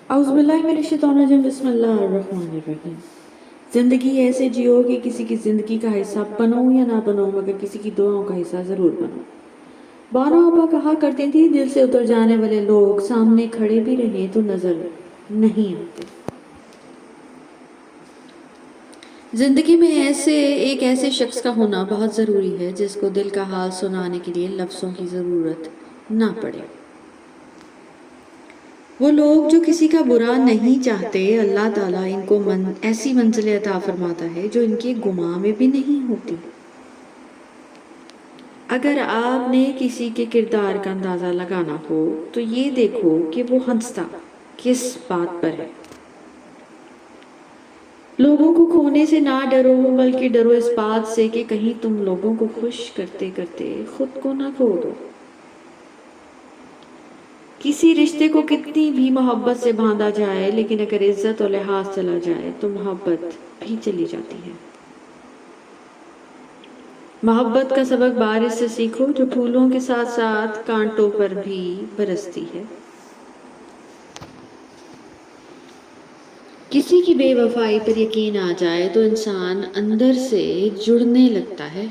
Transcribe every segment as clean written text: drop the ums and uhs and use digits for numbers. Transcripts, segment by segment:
اعوذ باللہ من الشیطان الرجیم، بسم اللہ الرحمن الرحیم۔ زندگی ایسے جیو کہ کسی کی زندگی کا حصہ بنو یا نہ بنو، مگر کسی کی دعاؤں کا حصہ ضرور بنو۔ بانو آپا کہا کرتی تھی، دل سے اتر جانے والے لوگ سامنے کھڑے بھی رہیں تو نظر نہیں آتے۔ زندگی میں ایک ایسے شخص کا ہونا بہت ضروری ہے جس کو دل کا حال سنانے کے لیے لفظوں کی ضرورت نہ پڑے۔ وہ لوگ جو کسی کا برا نہیں چاہتے، اللہ تعالیٰ ان کو ایسی منزل عطا فرماتا ہے جو ان کے گمان میں بھی نہیں ہوتی۔ اگر آپ نے کسی کے کردار کا اندازہ لگانا ہو تو یہ دیکھو کہ وہ ہنستا کس بات پر ہے۔ لوگوں کو کھونے سے نہ ڈرو، بلکہ ڈرو اس بات سے کہ کہیں تم لوگوں کو خوش کرتے کرتے خود کو نہ کھو دو۔ کسی رشتے کو کتنی بھی محبت سے باندھا جائے، لیکن اگر عزت اور لحاظ چلا جائے تو محبت بھی چلی جاتی ہے۔ محبت کا سبق بارش سے سیکھو، جو پھولوں کے ساتھ ساتھ کانٹوں پر بھی برستی ہے۔ کسی کی بے وفائی پر یقین آ جائے تو انسان اندر سے جڑنے لگتا ہے۔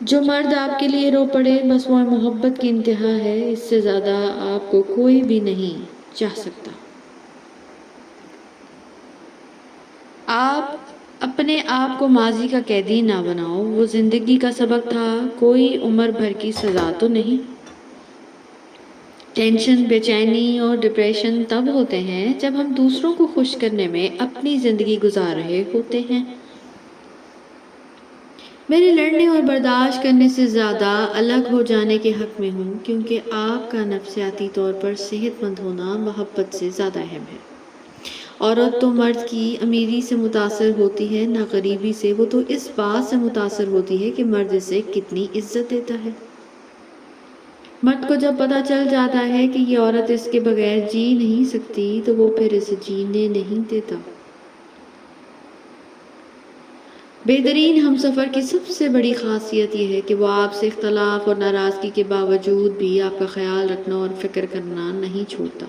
جو مرد آپ کے لیے رو پڑے، بس وہ محبت کی انتہا ہے، اس سے زیادہ آپ کو کوئی بھی نہیں چاہ سکتا۔ آپ اپنے آپ کو ماضی کا قیدی نہ بناؤ، وہ زندگی کا سبق تھا، کوئی عمر بھر کی سزا تو نہیں۔ ٹینشن، بے چینی اور ڈپریشن تب ہوتے ہیں جب ہم دوسروں کو خوش کرنے میں اپنی زندگی گزار رہے ہوتے ہیں۔ میرے لڑنے اور برداشت کرنے سے زیادہ الگ ہو جانے کے حق میں ہوں، کیونکہ آپ کا نفسیاتی طور پر صحت مند ہونا محبت سے زیادہ اہم ہے۔ عورت تو مرد کی امیری سے متاثر ہوتی ہے، نہ غریبی سے۔ وہ تو اس بات سے متاثر ہوتی ہے کہ مرد اسے کتنی عزت دیتا ہے۔ مرد کو جب پتہ چل جاتا ہے کہ یہ عورت اس کے بغیر جی نہیں سکتی تو وہ پھر اسے جینے نہیں دیتا۔ بہترین ہمسفر کی سب سے بڑی خاصیت یہ ہے کہ وہ آپ سے اختلاف اور ناراضگی کے باوجود بھی آپ کا خیال رکھنا اور فکر کرنا نہیں چھوڑتا۔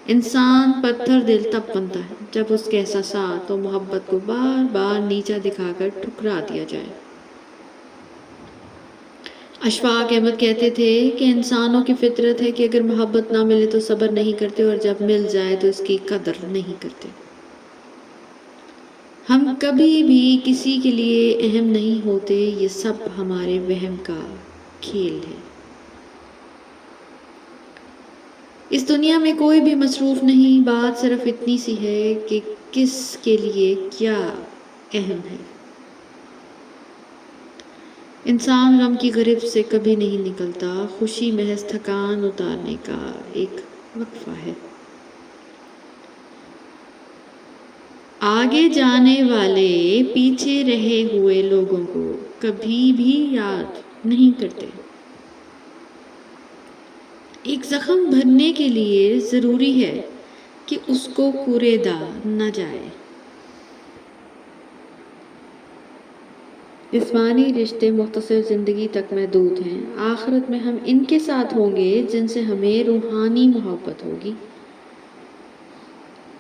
انسان پتھر دل تب بنتا ہے جب اس کے احساسات اور محبت کو بار بار نیچا دکھا کر ٹھکرا دیا جائے۔ اشفاق احمد کہتے تھے کہ انسانوں کی فطرت ہے کہ اگر محبت نہ ملے تو صبر نہیں کرتے، اور جب مل جائے تو اس کی قدر نہیں کرتے۔ ہم کبھی بھی کسی کے لیے اہم نہیں ہوتے، یہ سب ہمارے وہم کا کھیل ہے۔ اس دنیا میں کوئی بھی مصروف نہیں، بات صرف اتنی سی ہے کہ کس کے لیے کیا اہم ہے۔ انسان غم کی گرفت سے کبھی نہیں نکلتا، خوشی محض تھکان اتارنے کا ایک وقفہ ہے۔ آگے جانے والے پیچھے رہے ہوئے لوگوں کو کبھی بھی یاد نہیں کرتے۔ ایک زخم بھرنے کے لیے ضروری ہے کہ اس کو کوریدا نہ جائے۔ جسمانی رشتے مختصر زندگی تک محدود ہیں، آخرت میں ہم ان کے ساتھ ہوں گے جن سے ہمیں روحانی محبت ہوگی۔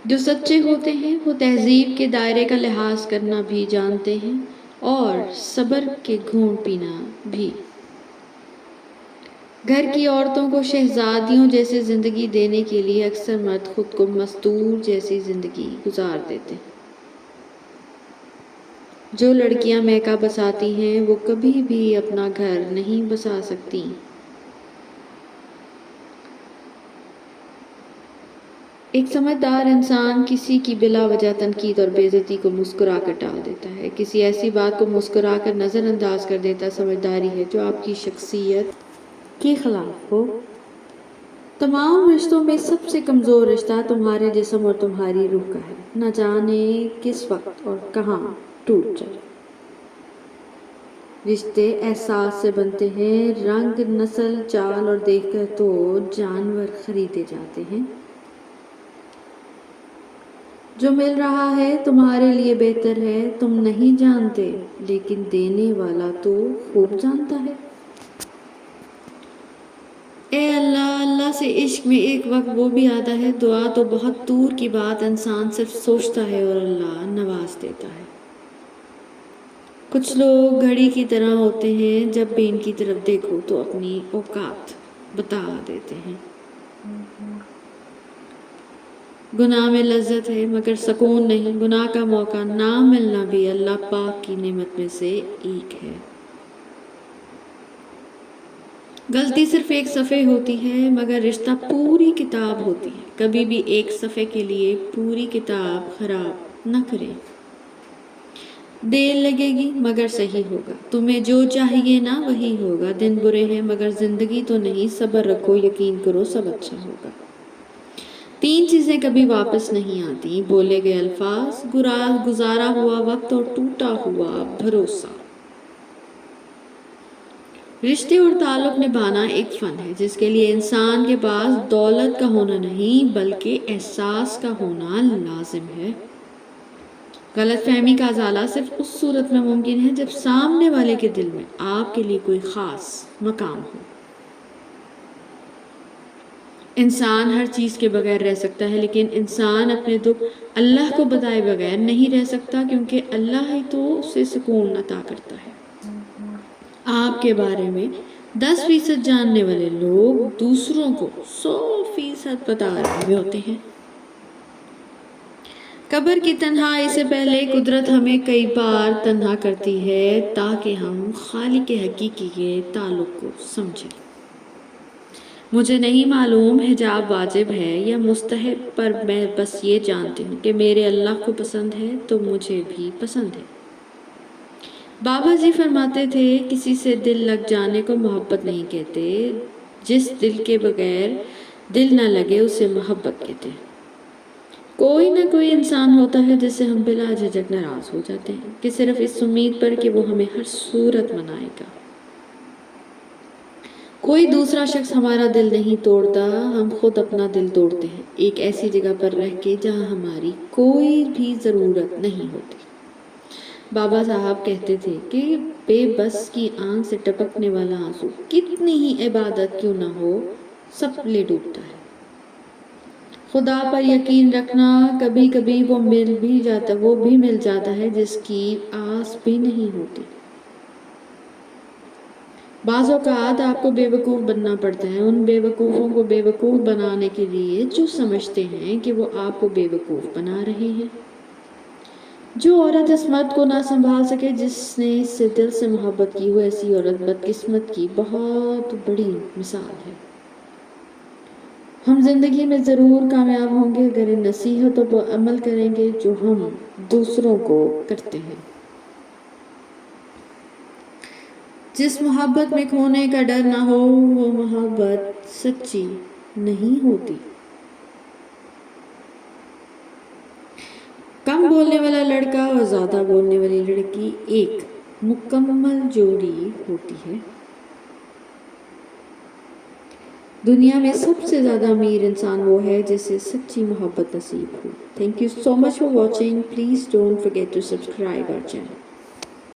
جو سچے ہوتے ہیں وہ تہذیب کے دائرے کا لحاظ کرنا بھی جانتے ہیں اور صبر کے گھونٹ پینا بھی۔ گھر کی عورتوں کو شہزادیوں جیسی زندگی دینے کے لیے اکثر مرد خود کو مزدور جیسی زندگی گزار دیتے ہیں۔ جو لڑکیاں میکا بساتی ہیں وہ کبھی بھی اپنا گھر نہیں بسا سکتی۔ ایک سمجھدار انسان کسی کی بلا وجہ تنقید اور بے عزتی کو مسکرا کر ٹال دیتا ہے، کسی ایسی بات کو مسکرا کر نظر انداز کر دیتا ہے۔ سمجھداری ہے جو آپ کی شخصیت کے خلاف ہو۔ تمام رشتوں میں سب سے کمزور رشتہ تمہارے جسم اور تمہاری روح کا ہے، نہ جانے کس وقت اور کہاں ٹوٹ جائے۔ رشتے احساس سے بنتے ہیں، رنگ، نسل، چال اور دیکھ کر تو جانور خریدے جاتے ہیں۔ جو مل رہا ہے تمہارے لیے بہتر ہے، تم نہیں جانتے، لیکن دینے والا تو خوب جانتا ہے۔ اے اللہ، اللہ سے عشق میں ایک وقت وہ بھی آتا ہے دعا تو بہت دور کی بات، انسان صرف سوچتا ہے اور اللہ نواز دیتا ہے۔ کچھ لوگ گھڑی کی طرح ہوتے ہیں، جب بھی ان کی طرف دیکھو تو اپنی اوقات بتا دیتے ہیں۔ گناہ میں لذت ہے مگر سکون نہیں، گناہ کا موقع نہ ملنا بھی اللہ پاک کی نعمت میں سے ایک ہے۔ غلطی صرف ایک صفحے ہوتی ہے مگر رشتہ پوری کتاب ہوتی ہے۔ کبھی بھی ایک صفحے کے لیے پوری کتاب خراب نہ کریں۔ دیر لگے گی مگر صحیح ہوگا، تمہیں جو چاہیے نا وہی ہوگا۔ دن برے ہیں مگر زندگی تو نہیں، صبر رکھو یقین کرو سب اچھا ہوگا۔ 3 چیزیں کبھی واپس نہیں آتی، بولے گئے الفاظ، گزارا ہوا وقت اور ٹوٹا ہوا بھروسہ۔ رشتے اور تعلق نبھانا ایک فن ہے جس کے لیے انسان کے پاس دولت کا ہونا نہیں بلکہ احساس کا ہونا لازم ہے۔ غلط فہمی کا ازالہ صرف اس صورت میں ممکن ہے جب سامنے والے کے دل میں آپ کے لیے کوئی خاص مقام ہو۔ انسان ہر چیز کے بغیر رہ سکتا ہے لیکن انسان اپنے دکھ اللہ کو بتائے بغیر نہیں رہ سکتا، کیونکہ اللہ ہی تو اسے سکون عطا کرتا ہے۔ آپ کے بارے میں 10% جاننے والے لوگ دوسروں کو 100% بتا رہے ہوتے ہیں۔ قبر کی تنہائی سے پہلے قدرت ہمیں کئی بار تنہا کرتی ہے تاکہ ہم خالق حقیقی کے تعلق کو سمجھیں۔ مجھے نہیں معلوم حجاب واجب ہے یا مستحب، پر میں بس یہ جانتی ہوں کہ میرے اللہ کو پسند ہے تو مجھے بھی پسند ہے۔ بابا جی فرماتے تھے کسی سے دل لگ جانے کو محبت نہیں کہتے، جس دل کے بغیر دل نہ لگے اسے محبت کہتے ہیں۔ کوئی نہ کوئی انسان ہوتا ہے جس سے ہم بلا جھجک ناراض ہو جاتے ہیں کہ صرف اس امید پر کہ وہ ہمیں ہر صورت منائے گا۔ کوئی دوسرا شخص ہمارا دل نہیں توڑتا، ہم خود اپنا دل توڑتے ہیں، ایک ایسی جگہ پر رہ کے جہاں ہماری کوئی بھی ضرورت نہیں ہوتی۔ بابا صاحب کہتے تھے کہ بے بس کی آنکھ سے ٹپکنے والا آنسو کتنی ہی عبادت کیوں نہ ہو سب لے ڈوبتا ہے۔ خدا پر یقین رکھنا، کبھی کبھی وہ بھی مل جاتا ہے جس کی آس بھی نہیں ہوتی۔ بعض اوقات آپ کو بے وقوف بننا پڑتا ہے، ان بے وقوفوں کو بے وقوف بنانے کے لیے جو سمجھتے ہیں کہ وہ آپ کو بے وقوف بنا رہے ہیں۔ جو عورت اس مرد کو نہ سنبھال سکے جس نے اس سے دل سے محبت کی، وہ ایسی عورت بدقسمت کی بہت بڑی مثال ہے۔ ہم زندگی میں ضرور کامیاب ہوں گے اگر ان نصیحتوں پر عمل کریں گے جو ہم دوسروں کو کرتے ہیں۔ جس محبت میں کھونے کا ڈر نہ ہو وہ محبت سچی نہیں ہوتی۔ کم بولنے والا لڑکا اور زیادہ بولنے والی لڑکی ایک مکمل جوڑی ہوتی ہے۔ دنیا میں سب سے زیادہ امیر انسان وہ ہے جسے سچی محبت نصیب ہو۔ Thank you so much for watching. Please don't forget to subscribe our channel.